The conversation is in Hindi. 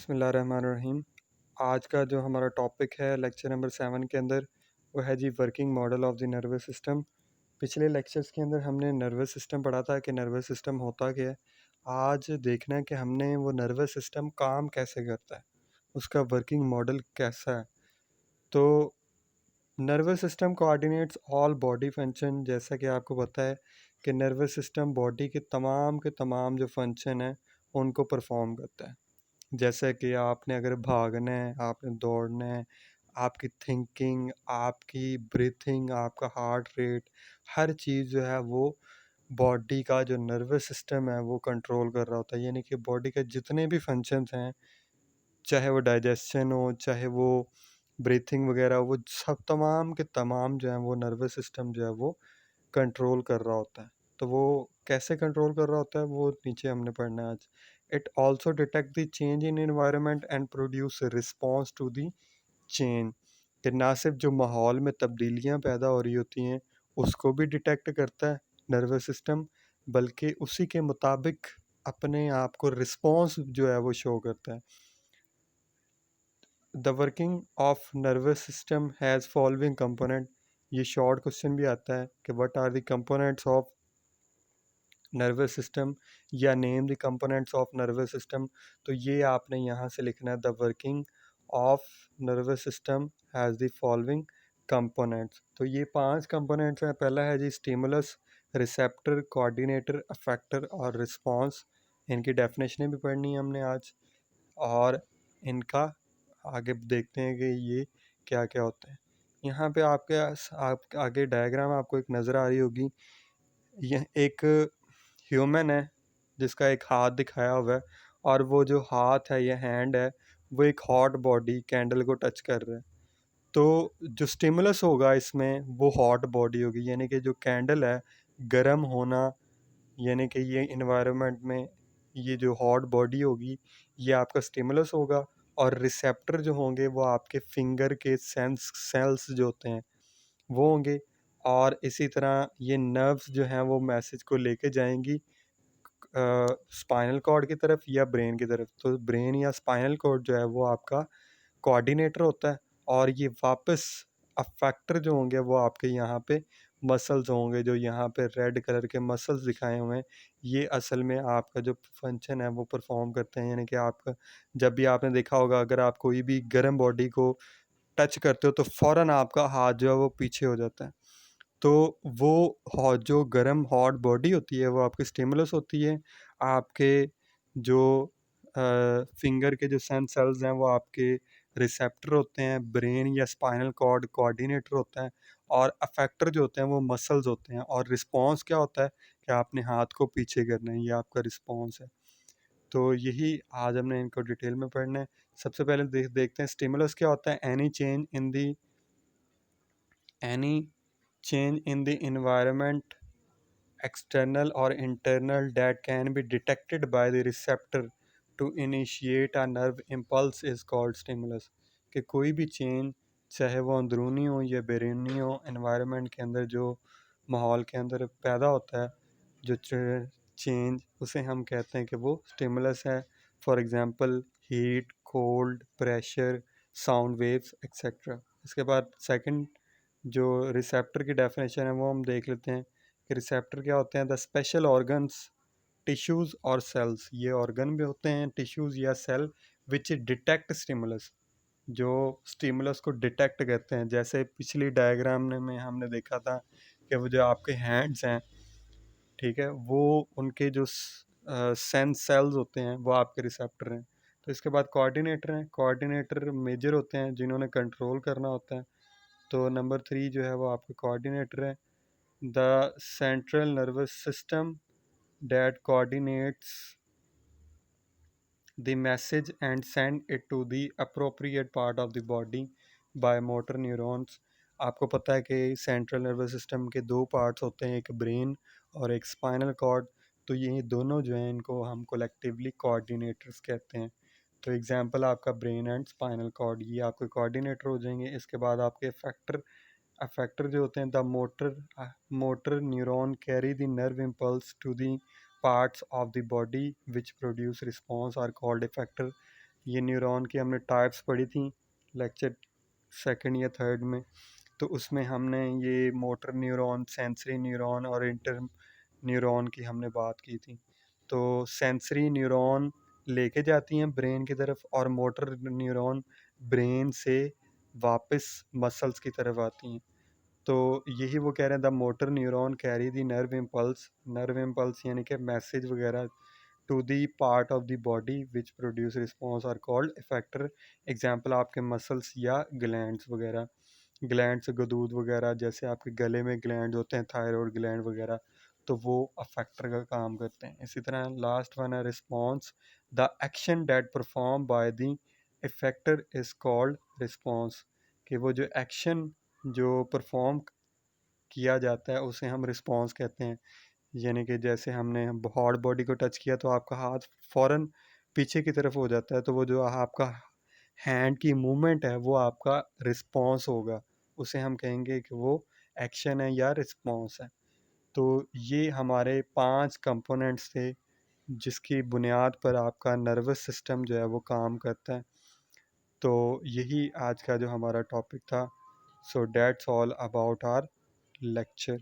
बिस्मिल्लाहिर्रहमानिर्रहीम। आज का जो हमारा टॉपिक है लेक्चर नंबर 7 के अंदर, वो है जी working model of the nervous system. पिछले लेक्चर्स के अंदर हमने नर्वस सिस्टम पढ़ा था कि नर्वस सिस्टम होता क्या है। आज देखना है कि हमने वो नर्वस सिस्टम काम कैसे करता है, उसका वर्किंग मॉडल कैसा है। तो nervous system coordinates all body function. जैसा कि आपको पता है कि नर्वस सिस्टम बॉडी के तमाम जो फंक्शन है उनको परफॉर्म करता है। जैसे कि आपने अगर भागना है, आपने दौड़ना है, आपकी थिंकिंग, आपकी ब्रीथिंग, आपका हार्ट रेट, हर चीज़ जो है वो बॉडी का जो नर्वस सिस्टम है वो कंट्रोल कर रहा होता है। यानी कि बॉडी के जितने भी फंक्शंस हैं, चाहे वो डाइजेशन हो, चाहे वो ब्रीथिंग वगैरह, वो सब तमाम के तमाम जो है वो नर्वस सिस्टम जो है वो कंट्रोल कर रहा होता है। तो वो कैसे कंट्रोल कर रहा होता है वो नीचे हमने पढ़ना है आज। It also detect the change in environment and produce response to the change. कि ना सिर्फ जो माहौल में तब्दीलियाँ पैदा हो रही होती हैं उसको भी डिटेक्ट करता है नर्वस सिस्टम, बल्कि उसी के मुताबिक अपने आप को रिस्पॉन्स जो है वो शो करता है। The working of nervous system has following component. ये शॉर्ट क्वेश्चन भी आता है कि what are the components of nervous system, या name the components of nervous system. तो ये आपने यहाँ से लिखना है, the working of nervous system has the following components. तो ये 5 कंपोनेंट्स हैं। पहला है जी स्टिमुलस, रिसेप्टर, कोऑर्डिनेटर, अफेक्टर और रिस्पॉन्स। इनकी डेफिनेशनें भी पढ़नी है हमने आज, और इनका आगे देखते हैं कि ये क्या क्या होते हैं। यहाँ पे आप आगे डायग्राम आपको एक नज़र आ रही होगी। यह एक ह्यूमन है जिसका एक हाथ दिखाया हुआ है, और वो जो हाथ है, ये हैंड है, वो एक हॉट बॉडी कैंडल को टच कर रहा है। तो जो स्टिमुलस होगा इसमें वो हॉट बॉडी होगी, यानी कि जो कैंडल है गर्म होना, यानी कि ये इन्वायरमेंट में ये जो हॉट बॉडी होगी ये आपका स्टिमुलस होगा। और रिसेप्टर जो होंगे वो आपके फिंगर के सेल्स जो होते हैं वो होंगे। और इसी तरह ये नर्व्स जो हैं वो मैसेज को लेके जाएंगी स्पाइनल कॉर्ड की तरफ या ब्रेन की तरफ। तो ब्रेन या स्पाइनल कॉर्ड जो है वो आपका कोऑर्डिनेटर होता है, और ये वापस अफेक्टर जो होंगे वो आपके यहाँ पे मसल्स होंगे, जो यहाँ पे रेड कलर के मसल्स दिखाए हुए हैं। ये असल में आपका जो फंक्शन है वो परफॉर्म करते हैं। यानी कि आपका, जब भी आपने देखा होगा, अगर आप कोई भी गर्म बॉडी को टच करते हो तो फ़ौरन आपका हाथ जो है वो पीछे हो जाता है। तो वो जो गर्म हॉट बॉडी होती है वो आपकी स्टिमुलस होती है। आपके जो फिंगर के जो सेल्स हैं वो आपके रिसेप्टर होते हैं। ब्रेन या स्पाइनल कॉर्ड कोऑर्डिनेटर होता है, और अफेक्टर जो होते हैं वो मसल्स होते हैं। और रिस्पॉन्स क्या होता है कि आपने हाथ को पीछे करना है, ये आपका रिस्पॉन्स है। तो यही आज हमने इनको डिटेल में पढ़ना है। सबसे पहले देखते हैं स्टिमुलस क्या होता है। Any change in the environment, external or internal, that can be detected by the receptor to initiate a nerve impulse is called stimulus। कि कोई भी चेंज, चाहे वो अंदरूनी हो या बैरूनी हो, एनवायरनमेंट के अंदर जो माहौल के अंदर पैदा होता है जो चेंज, उसे हम कहते हैं कि वो स्टिमुलस है। For example heat, cold, pressure, sound waves etcetera. इसके बाद सेकंड जो रिसेप्टर की डेफिनेशन है वो हम देख लेते हैं कि रिसेप्टर क्या होते हैं। द स्पेशल ऑर्गन्स, टिश्यूज़ और सेल्स। ये ऑर्गन भी होते हैं, टिश्यूज़ या सेल, विच डिटेक्ट स्टिमुलस, जो स्टिमुलस को डिटेक्ट करते हैं। जैसे पिछली डायग्राम में हमने देखा था कि वो जो आपके हैंड्स हैं, ठीक है, वो उनके जो सेंस सेल्स होते हैं वो आपके रिसेप्टर हैं। तो इसके बाद कोऑर्डिनेटर हैं। कोऑर्डिनेटर मेजर होते हैं जिन्होंने कंट्रोल करना होता है। तो नंबर 3 जो है वो आपके कोऑर्डिनेटर है। The central nervous system that coordinates the message and send it to the appropriate part of the body by motor neurons। आपको पता है कि सेंट्रल नर्वस सिस्टम के 2 पार्ट्स होते हैं, एक ब्रेन और एक स्पाइनल कॉर्ड। तो ये दोनों जो हैं इनको हम कोलेक्टिवली कोऑर्डिनेटर्स कहते हैं। तो एग्जांपल आपका ब्रेन एंड स्पाइनल कॉर्ड, ये आपके कोऑर्डिनेटर हो जाएंगे। इसके बाद आपके अफेक्टर जो होते हैं, the motor neuron carry the nerve impulse to the parts of the body which produce response are called effector। ये न्यूरॉन की हमने टाइप्स पढ़ी थी लेक्चर सेकंड या थर्ड में। तो उसमें हमने ये मोटर न्यूरॉन, सेंसरी न्यूरॉन और इंटर न्यूरॉन की हमने बात की थी। तो सेंसरी न्यूरॉन लेके जाती हैं ब्रेन की तरफ और मोटर न्यूरॉन ब्रेन से वापस मसल्स की तरफ आती हैं। तो यही वो कह रहे हैं, the motor neuron carry the nerve impulse यानी कि मैसेज वगैरह to the part of the body which produce response are called effector. Example आपके मसल्स या ग्लैंड्स वगैरह, ग्लैंड्स गदूद वगैरह, जैसे आपके गले में ग्लैंड होते हैं थायराइड ग्लैंड वगैरह, तो वो अफेक्टर का काम करते हैं। इसी तरह लास्ट वन है response, the action that perform by the effector is called response. कि वो जो एक्शन जो परफॉर्म किया जाता है उसे हम रिस्पॉन्स कहते हैं। यानी कि जैसे हमने हार्ड बॉडी को टच किया तो आपका हाथ फ़ौरन पीछे की तरफ हो जाता है, तो वो जो आपका हैंड की मूवमेंट है वो आपका रिस्पॉन्स होगा, उसे हम कहेंगे कि वो एक्शन है या रिस्पॉन्स है। तो ये हमारे 5 कंपोनेंट्स थे जिसकी बुनियाद पर आपका नर्वस सिस्टम जो है वो काम करता है। तो यही आज का जो हमारा टॉपिक था। So that's all about our lecture.